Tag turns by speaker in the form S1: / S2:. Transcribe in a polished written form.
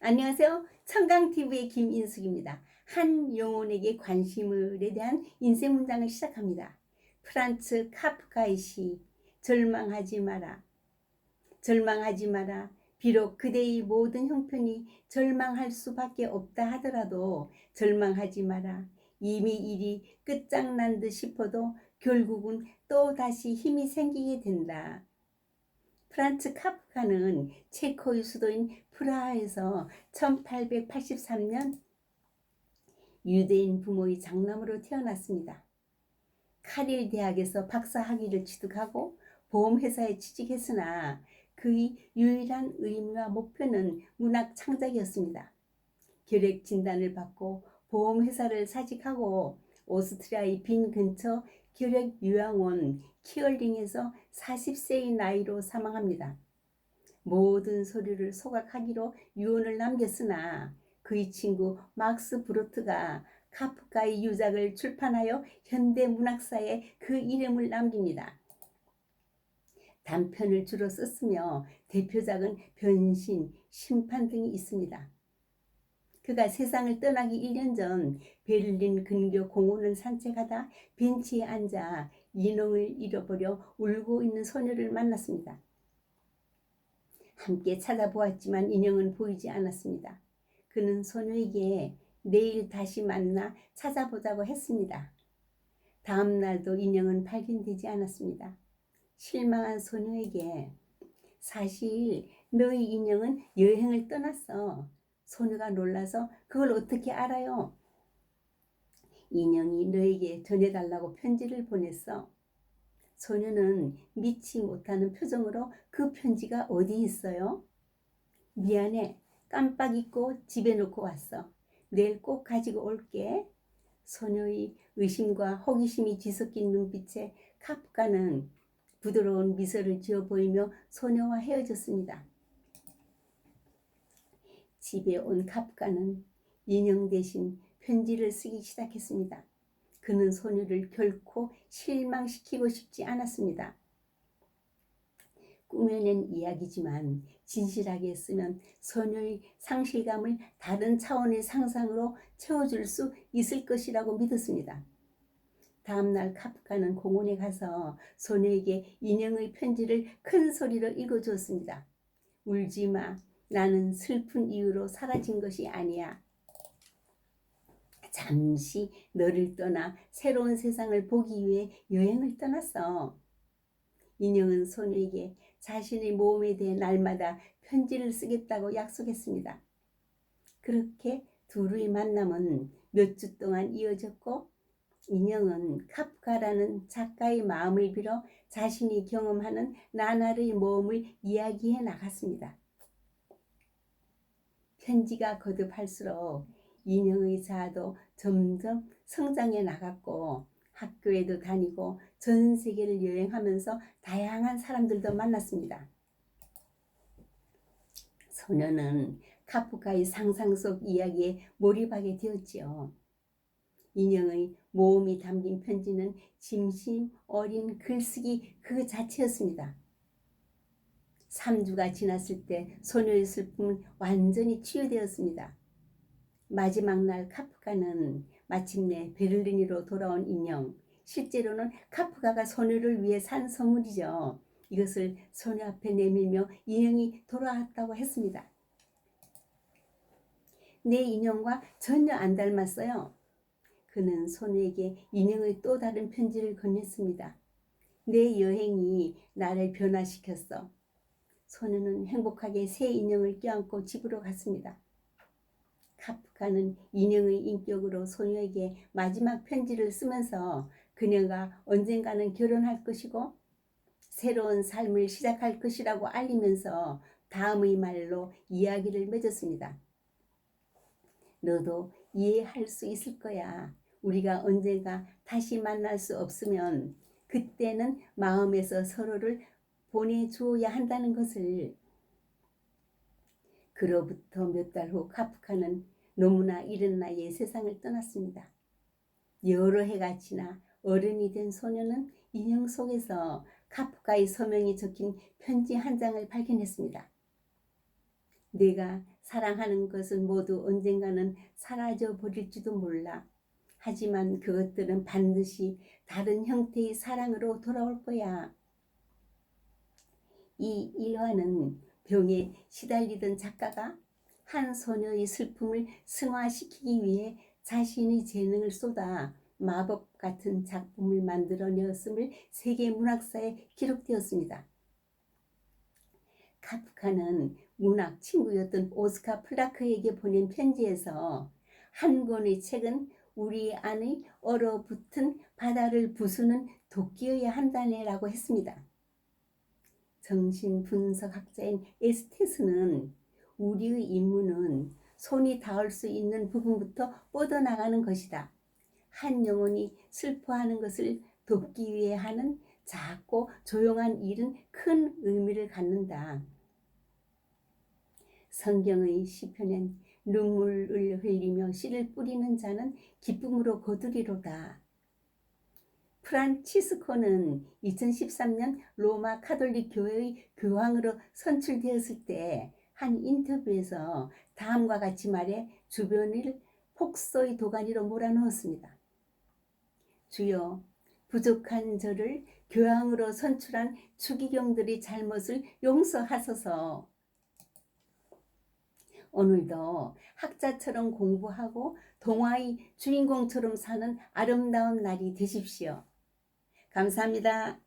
S1: 안녕하세요. 청강TV의 김인숙입니다. 한 영혼에게 관심을에 대한 인생 문장을 시작합니다. 프란츠 카프카의 시 절망하지 마라. 절망하지 마라. 비록 그대의 모든 형편이 절망할 수밖에 없다 하더라도 절망하지 마라. 이미 일이 끝장난 듯 싶어도 결국은 또 다시 힘이 생기게 된다. 프란츠 카프카는 체코의 수도인 프라하에서 1883년 유대인 부모의 장남으로 태어났습니다. 카릴 대학에서 박사 학위를 취득하고 보험회사에 취직했으나 그의 유일한 의미와 목표는 문학 창작이었습니다. 결핵 진단을 받고 보험회사를 사직하고 오스트리아의 빈 근처 결핵 요양원 키얼링에서 40세의 나이로 사망합니다. 모든 서류를 소각하기로 유언을 남겼으나 그의 친구 막스 브로트가 카프카의 유작을 출판하여 현대 문학사에 그 이름을 남깁니다. 단편을 주로 썼으며 대표작은 변신, 심판 등이 있습니다. 그가 세상을 떠나기 1년 전 베를린 근교 공원을 산책하다 벤치에 앉아 인형을 잃어버려 울고 있는 소녀를 만났습니다. 함께 찾아보았지만 인형은 보이지 않았습니다. 그는 소녀에게 내일 다시 만나 찾아보자고 했습니다. 다음 날도 인형은 발견되지 않았습니다. 실망한 소녀에게 사실 너희 인형은 여행을 떠났어. 소녀가 놀라서 그걸 어떻게 알아요? 인형이 너에게 전해달라고 편지를 보냈어. 소녀는 믿지 못하는 표정으로 그 편지가 어디 있어요? 미안해. 깜빡 잊고 집에 놓고 왔어. 내일 꼭 가지고 올게. 소녀의 의심과 호기심이 뒤섞인 눈빛에 카프카는 부드러운 미소를 지어 보이며 소녀와 헤어졌습니다. 집에 온 카프카는 인형 대신 편지를 쓰기 시작했습니다. 그는 소녀를 결코 실망시키고 싶지 않았습니다. 꾸며낸 이야기지만 진실하게 쓰면 소녀의 상실감을 다른 차원의 상상으로 채워줄 수 있을 것이라고 믿었습니다. 다음날 카프카는 공원에 가서 소녀에게 인형의 편지를 큰 소리로 읽어주었습니다. 울지 마. 나는 슬픈 이유로 사라진 것이 아니야. 잠시 너를 떠나 새로운 세상을 보기 위해 여행을 떠났어. 인형은 소녀에게 자신의 몸에 대해 날마다 편지를 쓰겠다고 약속했습니다. 그렇게 둘의 만남은 몇 주 동안 이어졌고 인형은 카프카라는 작가의 마음을 빌어 자신이 경험하는 나날의 모험을 이야기해 나갔습니다. 편지가 거듭할수록 인형의 자아도 점점 성장해 나갔고 학교에도 다니고 전 세계를 여행하면서 다양한 사람들도 만났습니다. 소녀는 카프카의 상상 속 이야기에 몰입하게 되었지요. 인형의 모험이 담긴 편지는 진심 어린 글쓰기 그 자체였습니다. 3주가 지났을 때 소녀의 슬픔은 완전히 치유되었습니다. 마지막 날 카프카는 마침내 베를린으로 돌아온 인형, 실제로는 카프카가 소녀를 위해 산 선물이죠. 이것을 소녀 앞에 내밀며 인형이 돌아왔다고 했습니다. 내 인형과 전혀 안 닮았어요. 그는 소녀에게 인형의 또 다른 편지를 건넸습니다. 내 여행이 나를 변화시켰어. 소녀는 행복하게 새 인형을 껴안고 집으로 갔습니다. 카프카는 인형의 인격으로 소녀에게 마지막 편지를 쓰면서 그녀가 언젠가는 결혼할 것이고 새로운 삶을 시작할 것이라고 알리면서 다음의 말로 이야기를 맺었습니다. 너도 이해할 수 있을 거야. 우리가 언젠가 다시 만날 수 없으면 그때는 마음에서 서로를 보내주어야 한다는 것을. 그로부터 몇 달 후 카프카는 너무나 이른 나이에 세상을 떠났습니다. 여러 해가 지나 어른이 된 소녀는 인형 속에서 카프카의 서명이 적힌 편지 한 장을 발견했습니다. 내가 사랑하는 것은 모두 언젠가는 사라져 버릴지도 몰라. 하지만 그것들은 반드시 다른 형태의 사랑으로 돌아올 거야. 이 일화는 병에 시달리던 작가가 한 소녀의 슬픔을 승화시키기 위해 자신의 재능을 쏟아 마법 같은 작품을 만들어내었음을 세계 문학사에 기록되었습니다. 카프카는 문학 친구였던 오스카 플라크에게 보낸 편지에서 한 권의 책은 우리 안의 얼어붙은 바다를 부수는 도끼여야 한다네라고 했습니다. 정신분석학자인 에스테스는 우리의 임무는 손이 닿을 수 있는 부분부터 뻗어나가는 것이다. 한 영혼이 슬퍼하는 것을 돕기 위해 하는 작고 조용한 일은 큰 의미를 갖는다. 성경의 시편엔 눈물을 흘리며 씨를 뿌리는 자는 기쁨으로 거두리로다. 프란치스코는 2013년 로마 카톨릭 교회의 교황으로 선출되었을 때 한 인터뷰에서 다음과 같이 말해 주변을 폭소의 도가니로 몰아넣었습니다. 주여, 부족한 저를 교황으로 선출한 추기경들의 잘못을 용서하소서. 오늘도 학자처럼 공부하고 동화의 주인공처럼 사는 아름다운 날이 되십시오. 감사합니다.